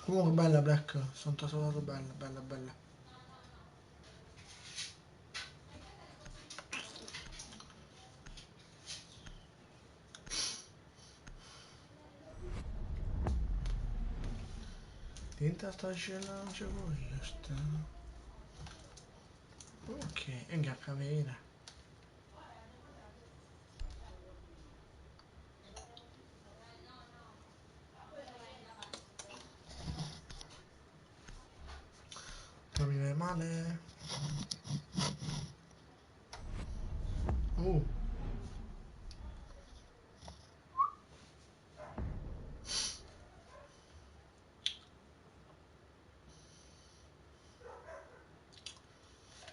Comunque bella Black, sono trovato bella, bella, bella. Tinta sta scena non c'è voglia sta. Ok, e che camera. Non mi viene male. Uh.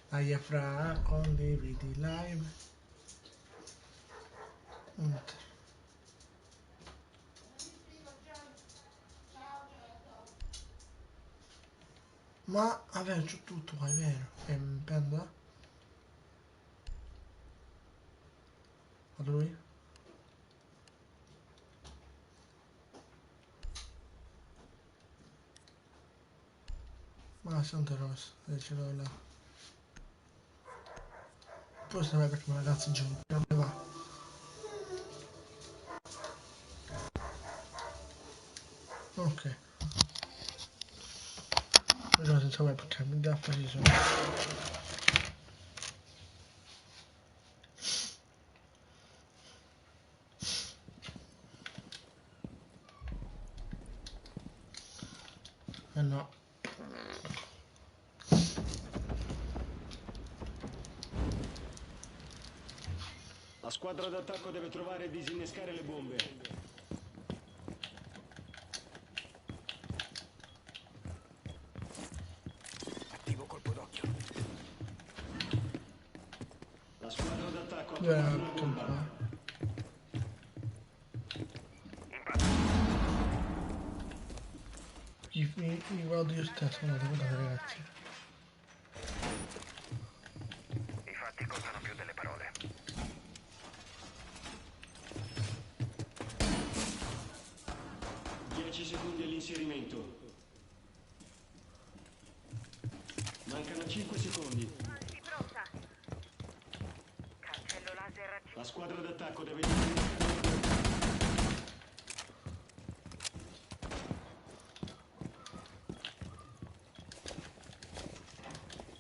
Dai fra, condividi live. Enter. Ma vabbè c'ho tutto qua, è vero. E mi prendo? A lui? Ma Santa Rosa, ce l'ho là. Poi se vai perché ragazzi giù, non mi va. Ok. Però senza vai perché mi dà fastidio. Eh no. La squadra d'attacco deve trovare e disinnescare le bombe. Attivo colpo d'occhio. La squadra d'attacco ha trovato una bomba. Mi guardo io stesso, guardate ragazzi. I fatti contano più delle parole. Dieci secondi all'inserimento. Mancano 5 secondi. Quasi pronta. Cancello laser attivo. La squadra d'attacco deve disinnescare le bombe.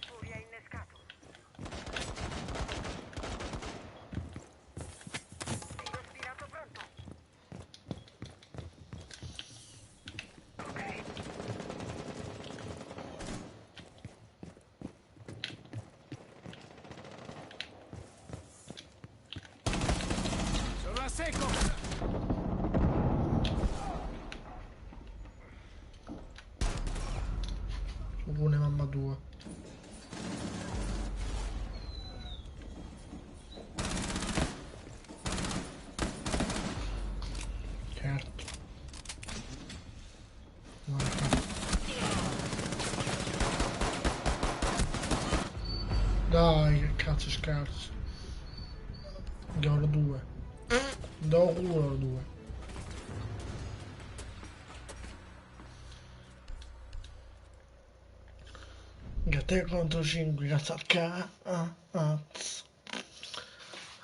Furia innescato. Tiro spinato pronto. Ok. Sono a secco! Pure mamma tua. Certo. Guarda. Dai, che cazzo scherzo. Do oro 2. Do oro 2. Te contro 5, cazzo.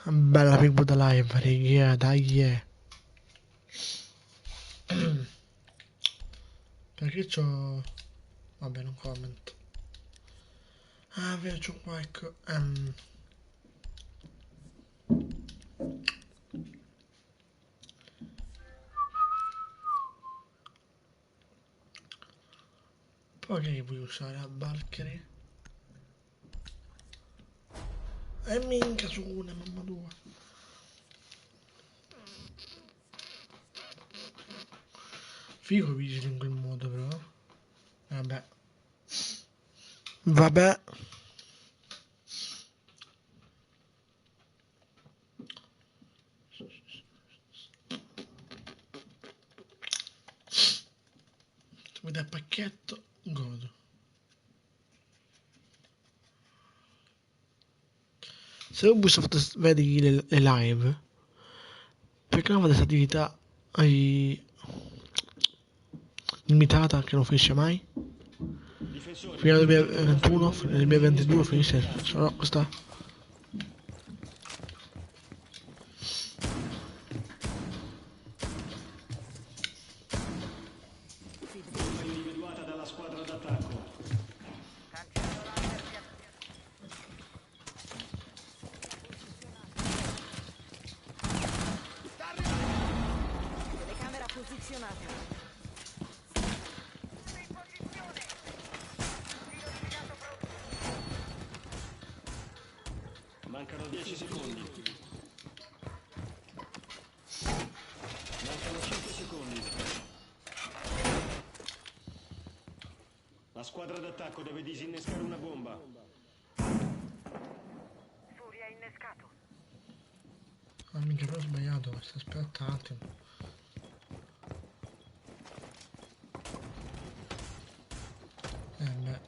Bella Pink Buddha Live, raga, dai. Perché c'ho... Vabbè, non commento. Ah, vero, c'ho qua, ecco. Poi che vuoi usare a Valkyrie? E minchia su una, mamma tua. Figo i vigili in quel modo però. Vabbè. Vabbè. Se mi dai il pacchetto, godo. Se Ubisoft vedi le live, perché non fate questa attività ai... limitata che non finisce mai. Difensori. Fino al 2021, fino al 2022 finisce solo questa. Bomba individuata dalla squadra d'attacco. Cancello laser di Telecamera posizionata. in posizione. Tiro sfilato pronto. Mancano 10 secondi. Mancano 5 secondi. La squadra d'attacco deve disinnescare una bomba. Furia innescato. Ah, minchia, però ho sbagliato. Aspetta un attimo. Beh.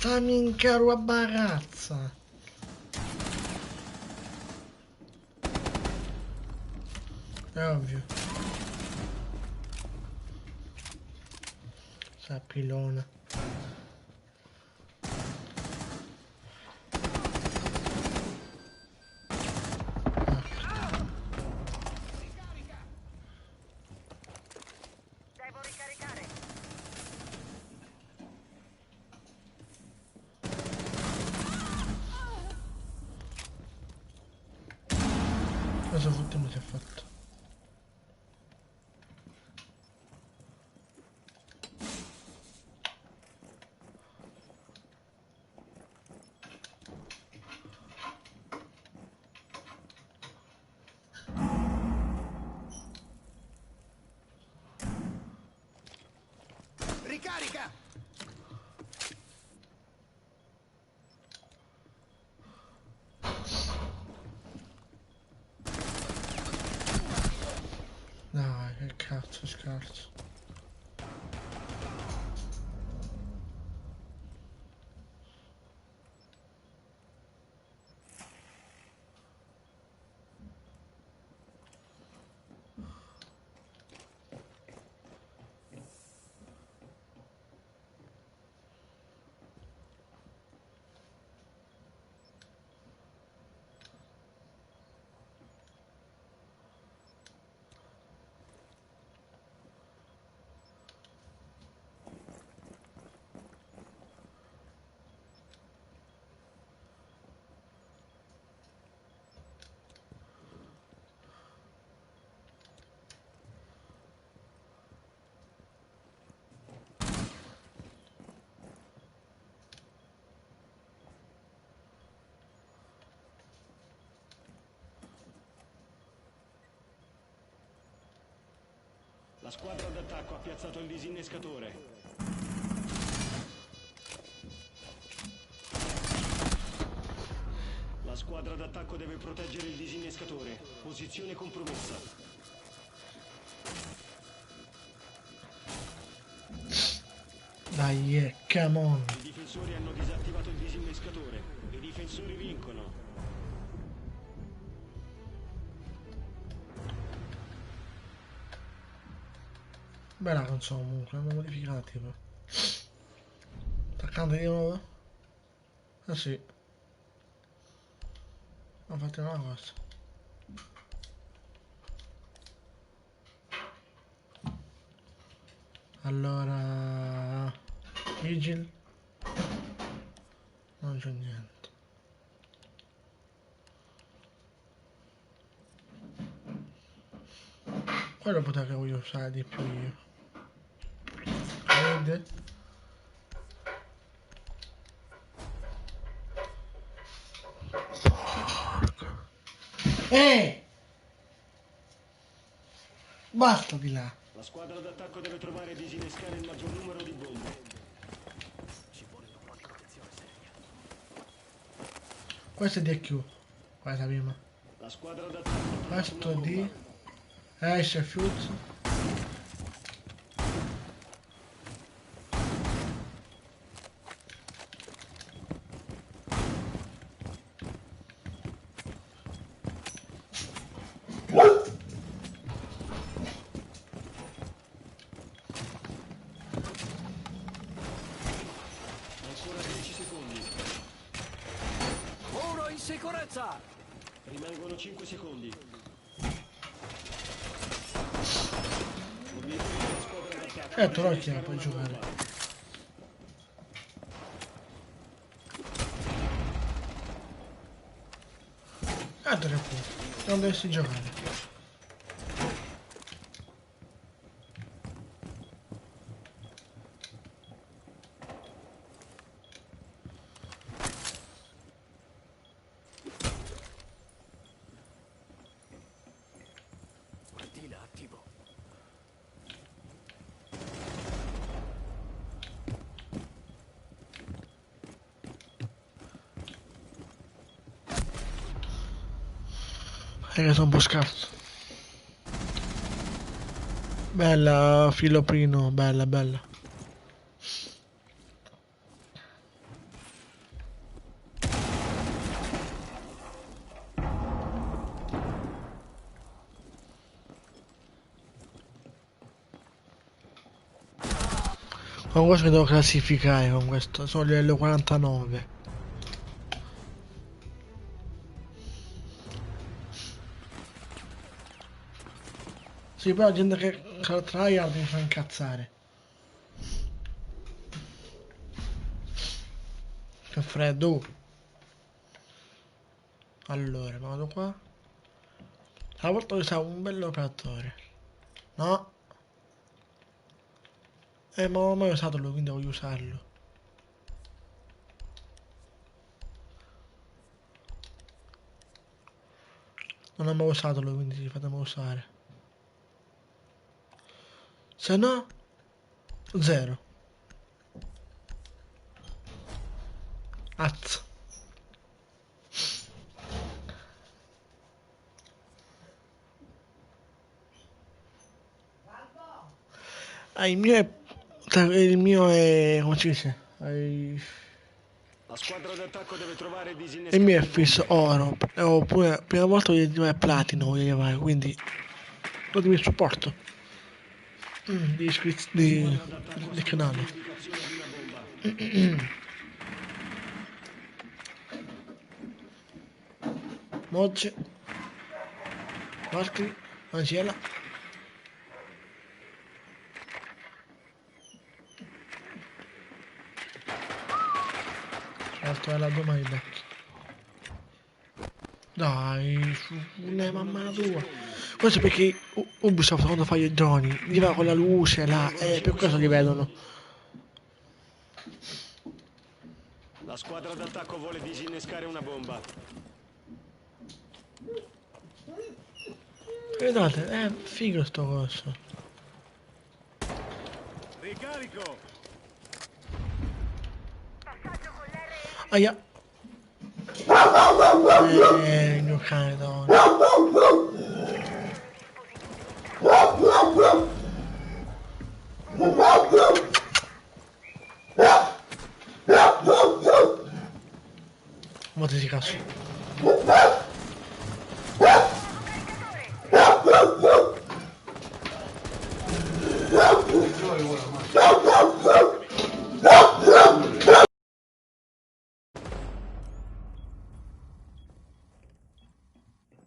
Ah, minchia, roba razza. È ovvio. Sapilona. Devo ricaricare. Cosa ultimo si è fatto? Ricarica! Dai, che cazzo scherzo. La squadra d'attacco ha piazzato il disinnescatore. La squadra d'attacco deve proteggere il disinnescatore. Posizione compromessa. Dai, come on. I difensori hanno disattivato il disinnescatore. I difensori vincono. Bella console comunque, l'hanno modificata tipo. Attaccante di nuovo? Ah sì. Ho fatto una cosa. Allora... Vigil? Non c'è niente. Quello potrei che voglio usare di più io. Vede? Basta di là. La squadra d'attacco deve trovare e disinnescare il maggior numero di bombe. Questo è DQ. Questa prima. La squadra d'attacco ha trovato Questo una di... bomba. Esce Fuse. ancora 10 secondi. Muro in sicurezza! Rimangono 5 secondi. Obiettivo della squadra d'attacco. Però chi puoi giocare? Tre punti. Non dovessi giocare. Cortile attivo. Che sono un po' scarso. Bella, Filoprino, bella, bella. Con questo mi devo classificare con questo, sono livello 49. Sì, però la gente che tryhard mi fa incazzare. Che freddo. Allora, vado qua. La volta usavo un bell'operatore. No. Ma non ho mai usato lui, quindi voglio usarlo. Non ho mai usato lui, quindi fatemi usare. Se no, zero. Az. Il mio è, come si dice? La squadra d'attacco deve trovare e Il disinnescare mio è una fisso bomba. oro. Oppure, la prima volta voglio dire platino, voglio dire, quindi datemi il supporto. Di iscrizioni Squadra d'attacco ha di scovato canale. l'indicazione di una bomba. Mogge. Marchi. Angela. Salto alla domani becchi. Dai, su, mamma tua. Questo perché Ubisoft quando fa i droni, gli va con la luce là, Rimangono e per 5 questo li vedono. secondi. La squadra d'attacco vuole disinnescare una bomba. Guardate, è figo sto coso. Ricarico! Passaggio con l'RS. Aia. Il mio cane donna. Ma ti si cazzo.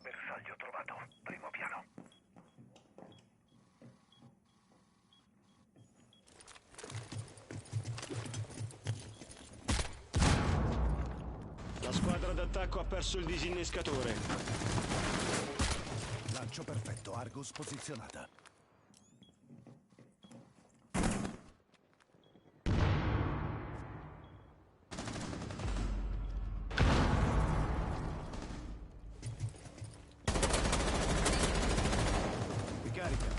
Bersaglio trovato. Primo piano. La squadra d'attacco ha perso il disinnescatore. Lancio perfetto, Argus posizionata. Ricarica.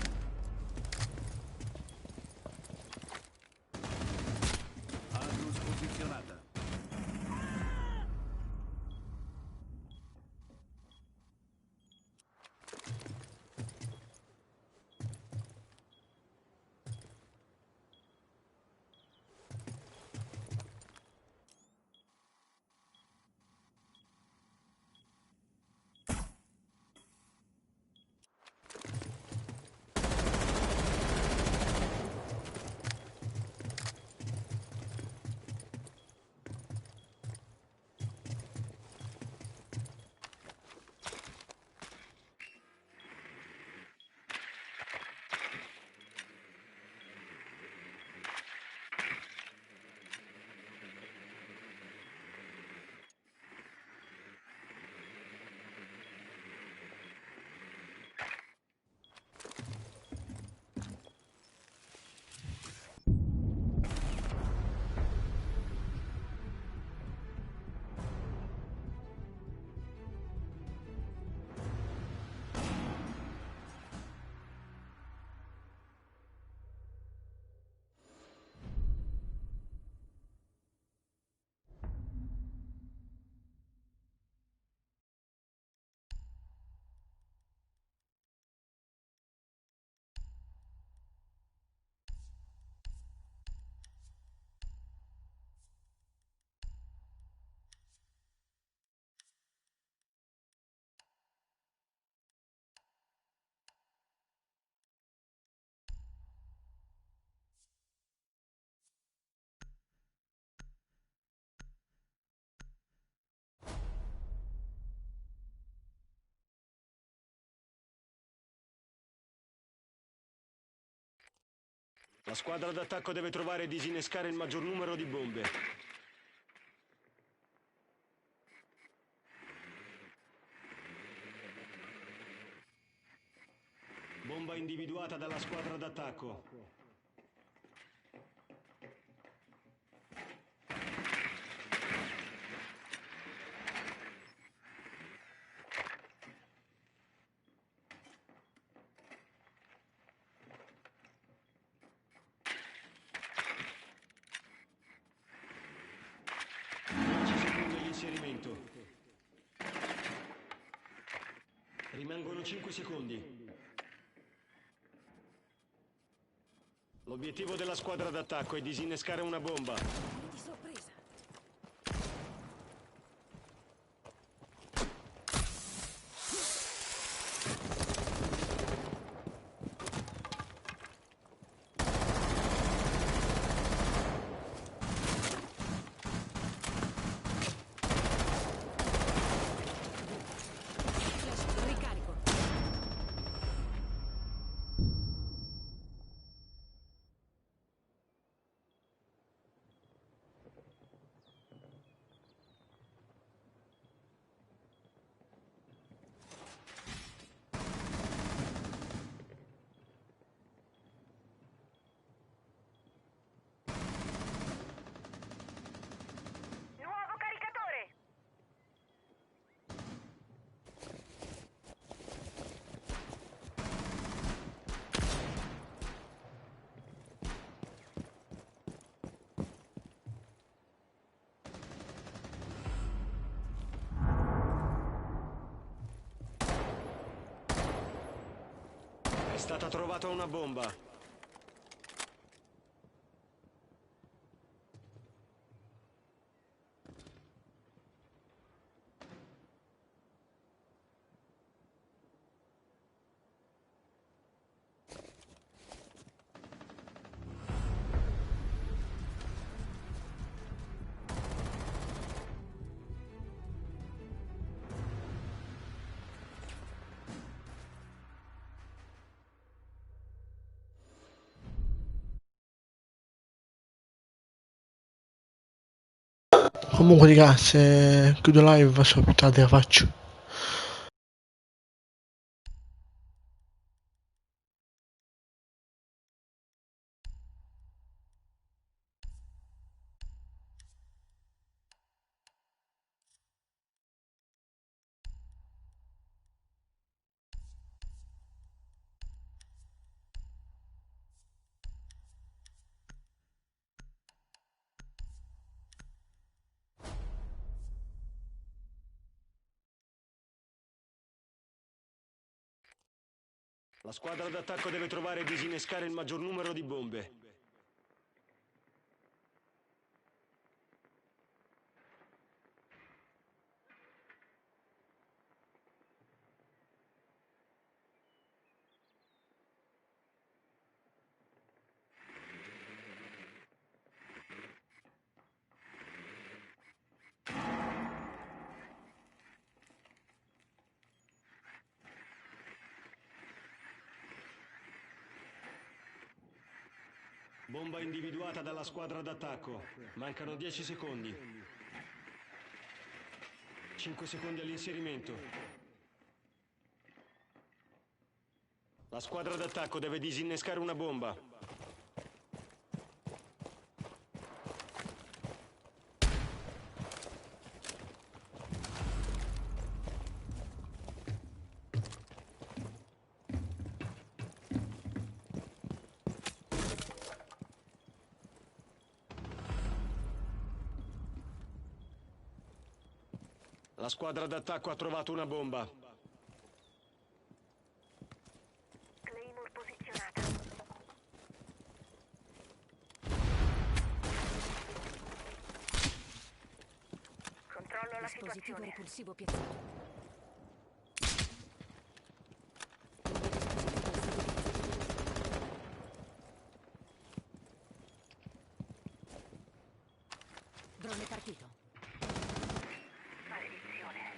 Argus posizionata. La squadra d'attacco deve trovare e disinnescare il maggior numero di bombe. Bomba individuata dalla squadra d'attacco. Inserimento. Rimangono 5 secondi. L'obiettivo della squadra d'attacco è disinnescare una bomba. Di sorpresa. Flash, ricarico. Nuovo caricatore! È stata trovata una bomba. Comunque raga, se chiudo live, se più tardi la faccio. La squadra d'attacco deve trovare e disinnescare il maggior numero di bombe. Bomba individuata dalla squadra d'attacco. Mancano 10 secondi. 5 secondi all'inserimento. La squadra d'attacco deve disinnescare una bomba. La squadra d'attacco ha trovato una bomba. Claymore posizionata. Controllo la Dispositivo situazione. repulsivo piazzato. Drone partito. Maledizione.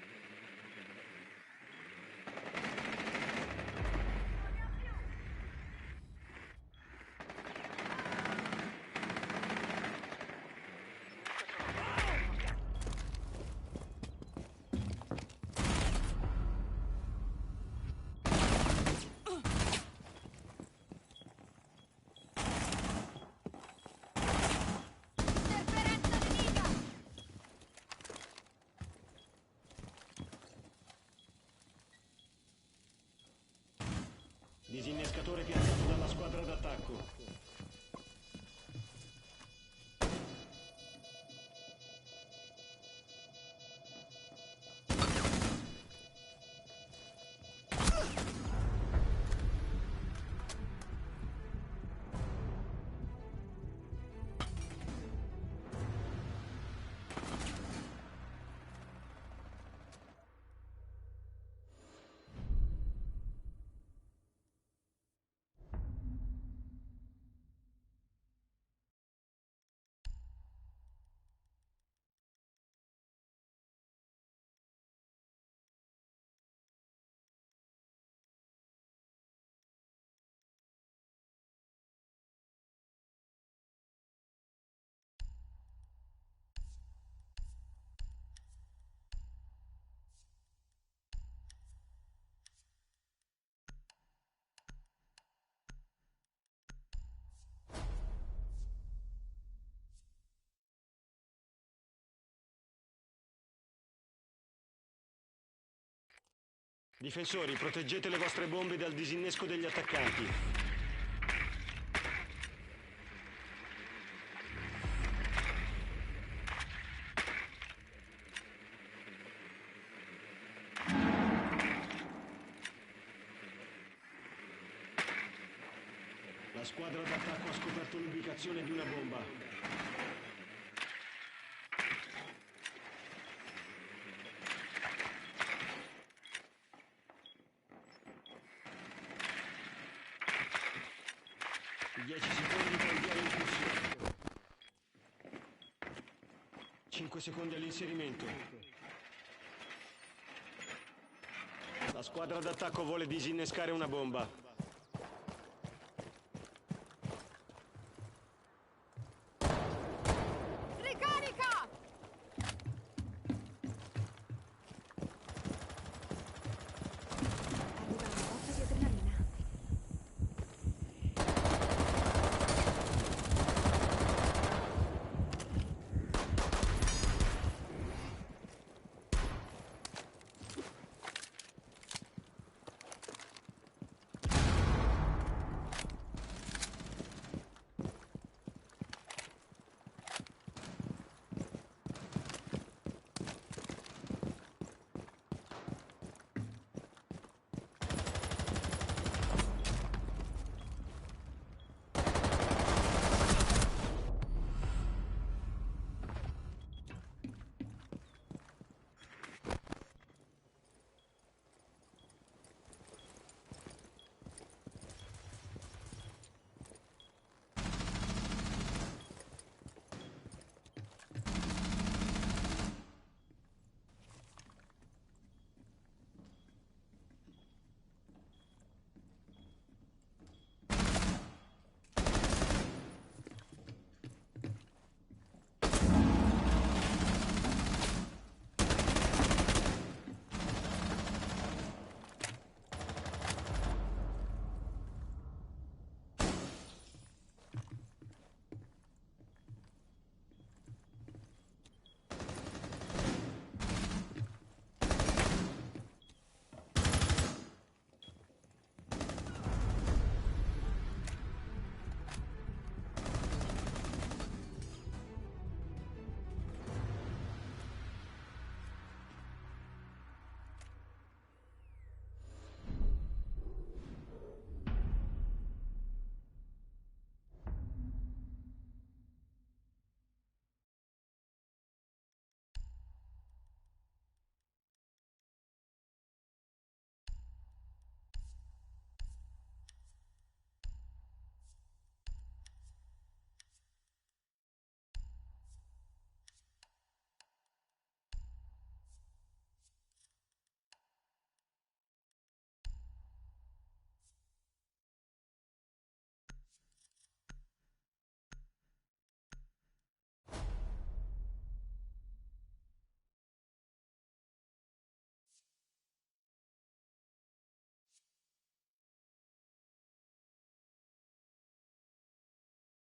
Difensori, proteggete le vostre bombe dal disinnesco degli attaccanti. La squadra d'attacco ha scoperto l'ubicazione di una bomba. 10 secondi per avviare l'incursione. 5 secondi all'inserimento. La squadra d'attacco vuole disinnescare una bomba. Ricarica! Arriva una botta di adrenalina.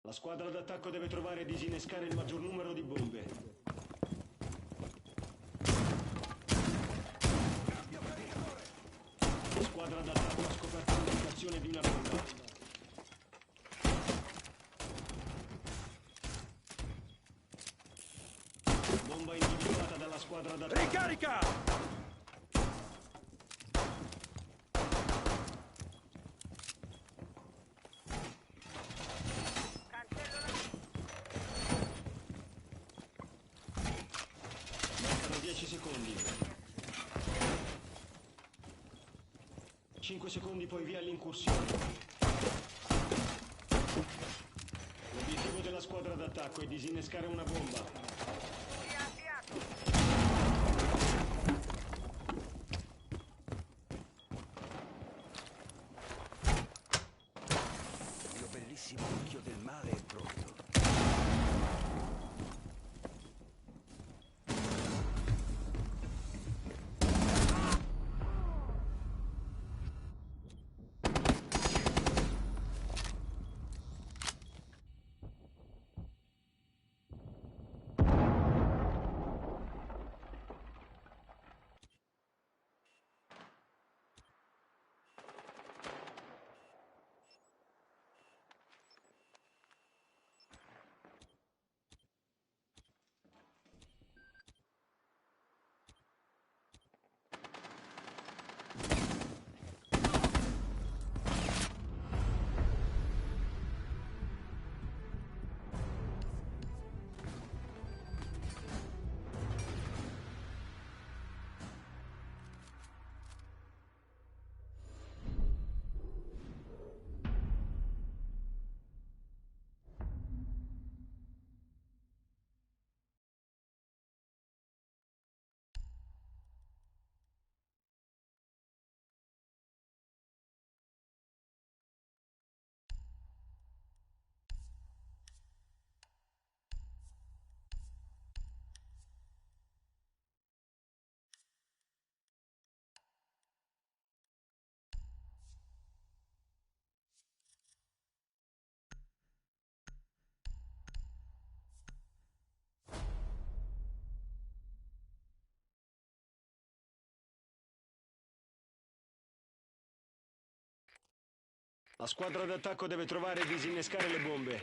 La squadra d'attacco deve trovare e disinnescare il maggior numero di bombe. La squadra d'attacco ha scoperto l'ubicazione di una bomba. Bomba individuata dalla squadra d'attacco. Ricarica! Cancello la... Mancano 10 secondi. 5 secondi poi via all'incursione. L'obiettivo della squadra d'attacco è disinnescare una bomba. Via avviato. Il mio bellissimo occhio del male è pronto. La squadra d'attacco deve trovare e disinnescare le bombe.